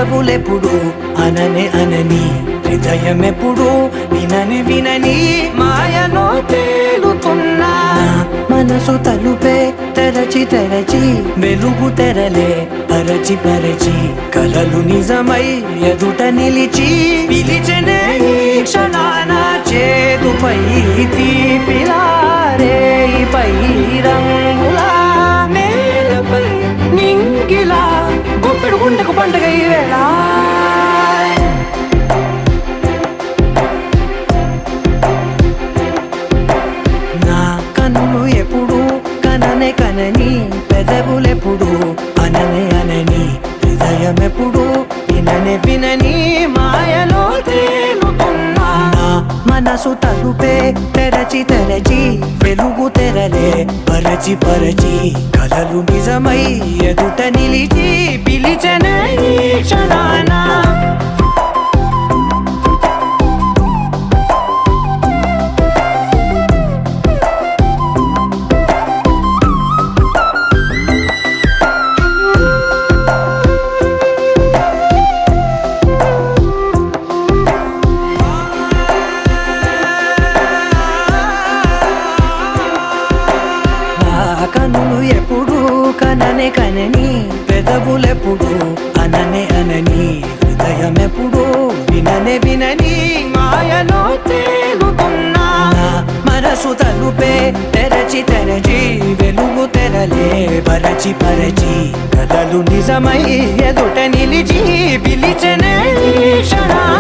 పెదవులెప్పుడు అననే అనని హృదయమెప్పుడు వినని వినని మాయలో తేలుతున్నా మనసు తలుపే తెరచి తెరచి వెలుగు తెరలే పరచి పరచి కలలు నిజమై ఎదుట నిలిచి పిలిచెనే ఈ క్షణాన చేతుపై తీపిలారే పై రంగులా నేలపై నింగిలా గుప్పెడు గుండెకు పండుగ ఈ వేళ నా కన్నులు ఎప్పుడు కననే కనని పెదవులెప్పుడు అననే అనని హృదయమెప్పుడు విననే వినని మాయలో తేలుతున్నా మనసు తలుపే తెరచి తెరచి వెలుగు తెరలే పరచి పరచి కలలు నిజమై ఎదుట నిలిచి పిలిచెనే ఈ క్షణాన కన్నులు ఎప్పుడు కననే కనని పెదవులెప్పుడు అననే అనని హృదయమెప్పుడు విననే వినని మాయలో తేలుతున్నా మనసు తలుపే తెరచి తెరచి వెలుగు తెరలే పరచి పరచి కలలు నిజమై ఎదుట నిలిచి పిలిచెనే ఈ క్షణాన